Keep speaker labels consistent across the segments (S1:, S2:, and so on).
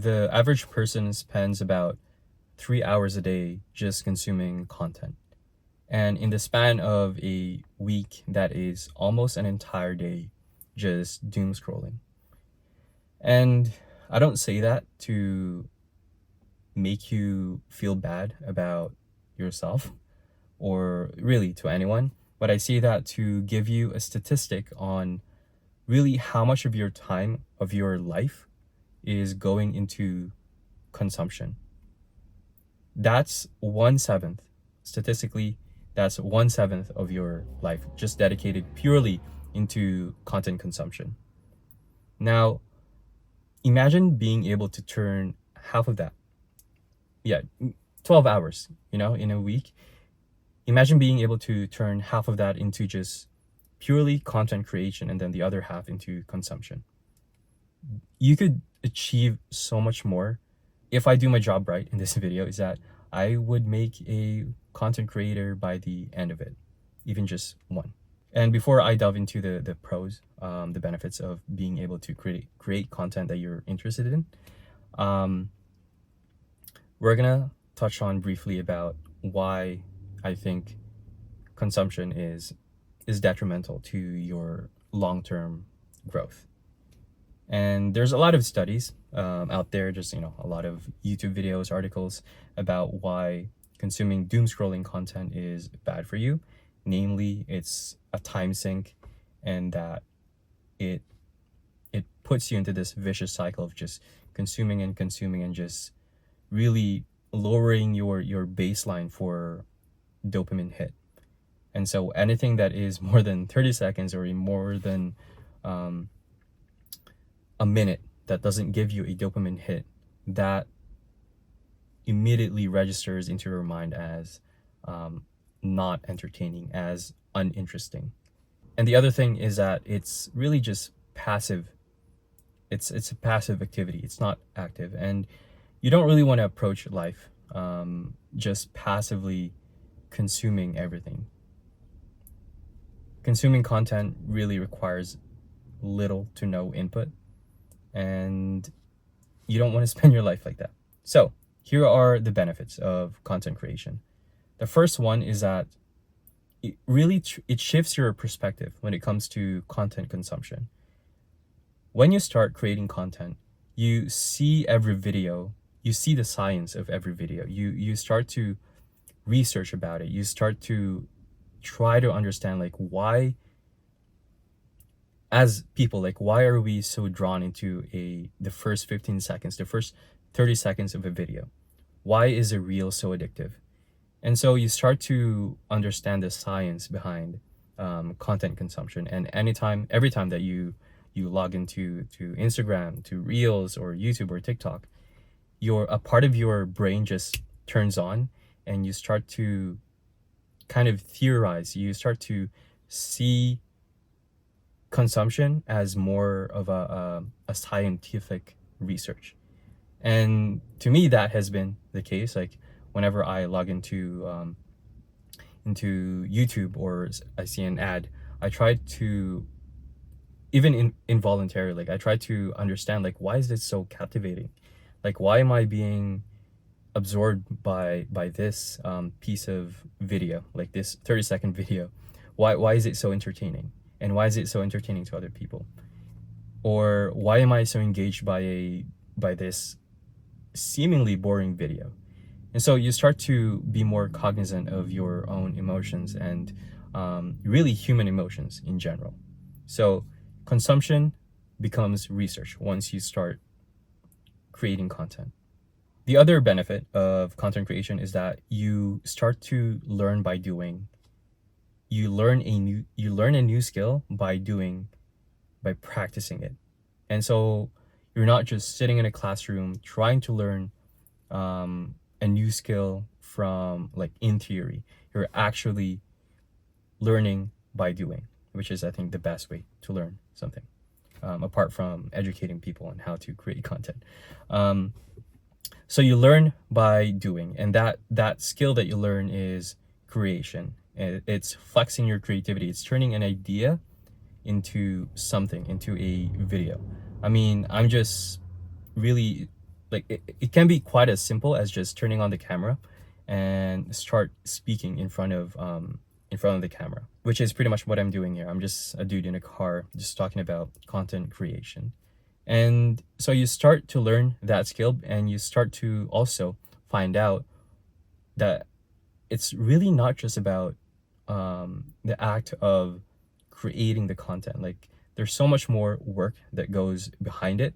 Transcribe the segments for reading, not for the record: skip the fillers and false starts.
S1: the average person spends about 3 hours a day just consuming content. And in the span of a week, that is almost an entire day just doom scrolling. And I don't say that to make you feel bad about yourself or really to anyone, but I say that to give you a statistic on really how much of your time, of your life, is going into consumption. That's 1/7. Statistically, that's 1/7 of your life just dedicated purely into content consumption. Now, imagine being able to turn half of that, yeah, 12 hours, in a week. Imagine being able to turn half of that into just purely content creation and then the other half into consumption. You could achieve so much more. If I do my job right in this video, is that I would make a content creator by the end of it, even just one. And before I delve into the pros, the benefits of being able to create content that you're interested in, we're gonna touch on briefly about why I think consumption is detrimental to your long-term growth. And there's a lot of studies out there, just a lot of YouTube videos, articles about why consuming doom scrolling content is bad for you. Namely, it's a time sink, and that it puts you into this vicious cycle of just consuming and consuming and just really lowering your baseline for dopamine hit. And so anything that is more than 30 seconds or more than a minute that doesn't give you a dopamine hit, that immediately registers into your mind as not entertaining, as uninteresting. And the other thing is that it's really just passive. It's a passive activity. It's not active, and you don't really want to approach life just passively consuming everything. Consuming content really requires little to no input, and you don't want to spend your life like that. So here are the benefits of content creation. The first one is that it really it shifts your perspective when it comes to content consumption. When you start creating content, you see every video, you see the science of every video. You start to research about it. You start to try to understand why, as people, why are we so drawn into the first 15 seconds, the first 30 seconds of a video? Why is a reel so addictive? And so you start to understand the science behind content consumption. And every time that you log into Instagram, to Reels or YouTube or TikTok, a part of your brain just turns on, and you start to kind of theorize. You start to see consumption as more of a scientific research. And to me, that has been the case. Whenever I log into YouTube or I see an ad, I try to, even involuntarily, I try to understand why is this so captivating? Why am I being absorbed by this piece of video, this 30-second video? Why is it so entertaining? And why is it so entertaining to other people? Or why am I so engaged by this seemingly boring video? And so you start to be more cognizant of your own emotions and really human emotions in general. So consumption becomes research once you start creating content. The other benefit of content creation is that you start to learn by doing. You learn a new skill by practicing it. And so you're not just sitting in a classroom trying to learn a new skill from in theory. You're actually learning by doing, which is, I think, the best way to learn something, apart from educating people on how to create content. So you learn by doing, and that skill that you learn is creation. It's flexing your creativity. It's turning an idea into something, into a video. I mean, I'm just really like it can be quite as simple as just turning on the camera and start speaking in front of the camera, which is pretty much what I'm doing here. I'm just a dude in a car just talking about content creation. And so you start to learn that skill, and you start to also find out that it's really not just about the act of creating the content. Like there's so much more work that goes behind it,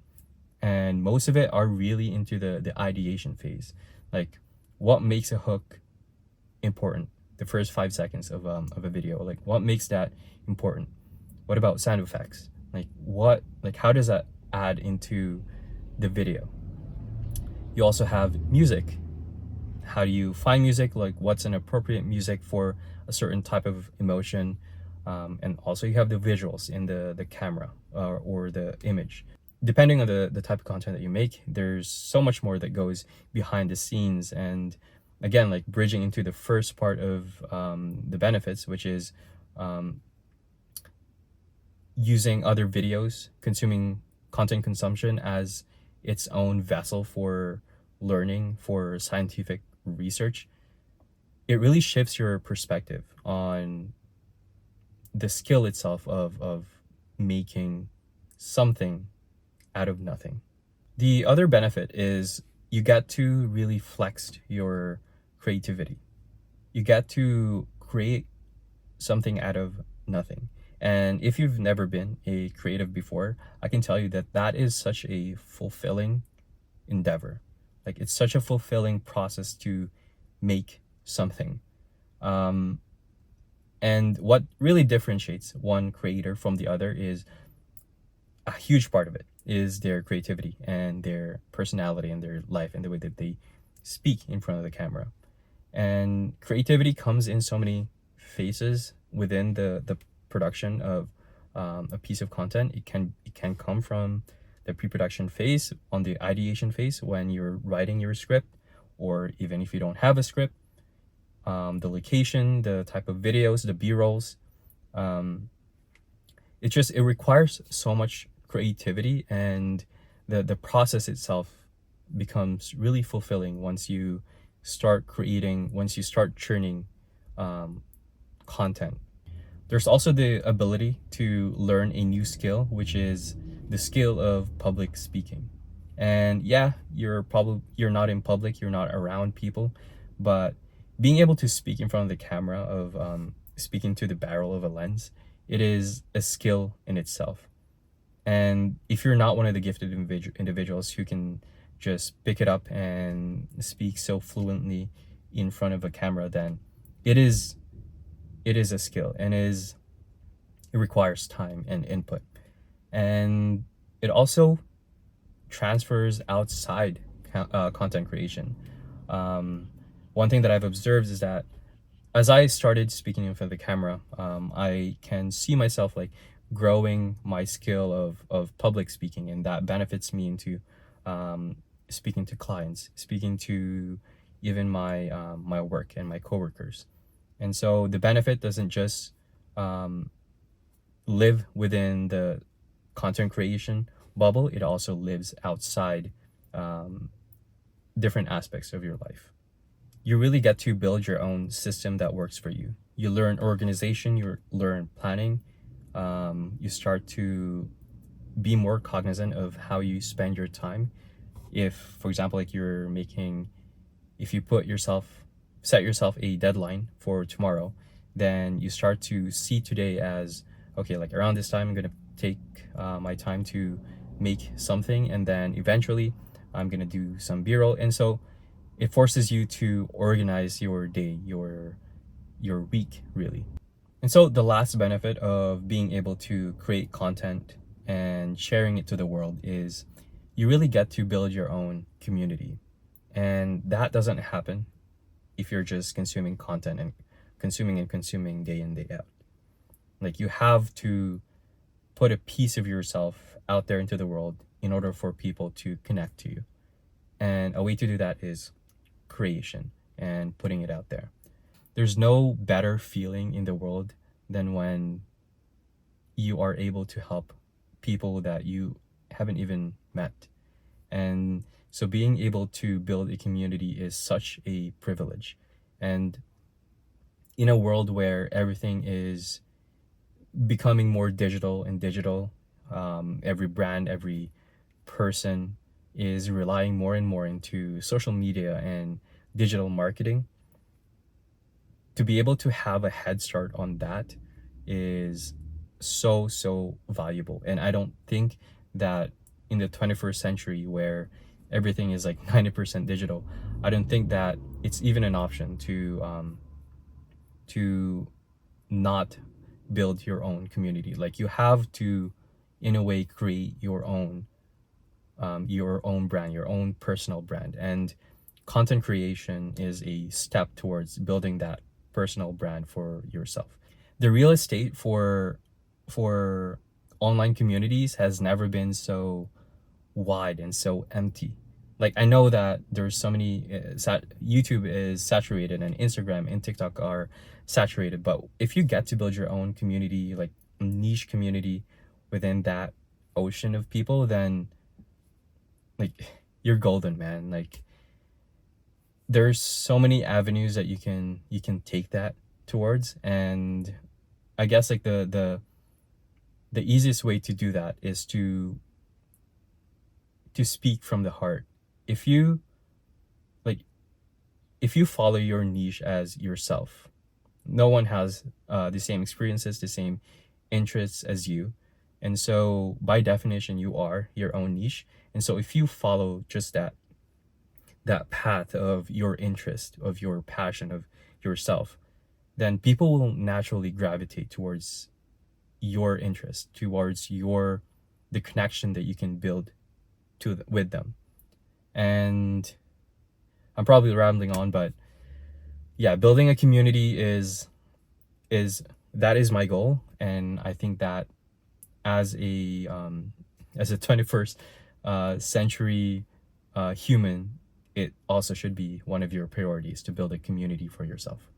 S1: and most of it are really into the ideation phase. Like what makes a hook important, the first 5 seconds of a video, like what makes that important. What about sound effects? Like how does that add into the video? You also have music. How do you find music? Like what's an appropriate music for a certain type of emotion? And also you have the visuals in the camera, or the image. Depending on the type of content that you make, there's so much more that goes behind the scenes. And again, like bridging into the first part of the benefits, which is using other videos, consuming content consumption as its own vessel for learning, for scientific research. It really shifts your perspective on the skill itself of making something out of nothing. The other benefit is you get to really flex your creativity. You get to create something out of nothing. And if you've never been a creative before, I can tell you that that is such a fulfilling endeavor. Like it's such a fulfilling process to make something. Um, and what really differentiates one creator from the other is a huge part of it is their creativity and their personality and their life and the way that they speak in front of the camera. And creativity comes in so many phases within the production of a piece of content. It can come from the pre-production phase, on the ideation phase when you're writing your script, or even if you don't have a script, the location, the type of videos, the b-rolls. um, it requires so much creativity, and the process itself becomes really fulfilling once you start creating, once you start churning um, content. There's also the ability to learn a new skill, which is the skill of public speaking. And yeah, you're not in public, you're not around people, but being able to speak in front of the camera, of speaking to the barrel of a lens, it is a skill in itself. And if you're not one of the gifted individuals who can just pick it up and speak so fluently in front of a camera, then it is it is a skill, and it requires time and input. And it also transfers outside content creation. Um, One thing that I've observed is that as I started speaking in front of the camera, I can see myself like growing my skill of public speaking, and that benefits me into um, speaking to clients, speaking to even my work and my coworkers. And so the benefit doesn't just um, live within the content creation bubble; it also lives outside um, different aspects of your life. You really get to build your own system that works for you. You learn organization, you learn planning, you start to be more cognizant of how you spend your time. If, for example, like if you set yourself a deadline for tomorrow, then you start to see today as, okay, like around this time, I'm going to take my time to make something, and then eventually I'm going to do some b-roll. And so it forces you to organize your day, your week, really. And so the last benefit of being able to create content and sharing it to the world is you really get to build your own community. And that doesn't happen if you're just consuming content and consuming day in, day out. Like you have to put a piece of yourself out there into the world in order for people to connect to you. And a way to do that is creation and putting it out there. There's no better feeling in the world than when you are able to help people that you haven't even met. And So being able to build a community is such a privilege. And in a world where everything is becoming more digital and digital, every brand, every person is relying more and more into social media and digital marketing. To be able to have a head start on that is so valuable. And I don't think that in the 21st century, where everything is like 90% digital, I don't think that it's even an option to not build your own community. Like, you have to, in a way, create your own brand, your own personal brand. And content creation is a step towards building that personal brand for yourself. The real estate for online communities has never been so wide and so empty. Like, I know that there's so many YouTube is saturated, and Instagram and TikTok are saturated, but if you get to build your own community, like niche community within that ocean of people, then like you're golden, man. Like, there's so many avenues that you can take that towards. And I guess like the easiest way to do that is to speak from the heart. If you like if you follow your niche as yourself, no one has the same experiences, the same interests as you, and so by definition you are your own niche. And so if you follow just that path of your interest, of your passion, of yourself, then people will naturally gravitate towards your interest, towards the connection that you can build with them. And I'm probably rambling on, but yeah, building a community is that is my goal. And I think that as a 21st century human, it also should be one of your priorities to build a community for yourself.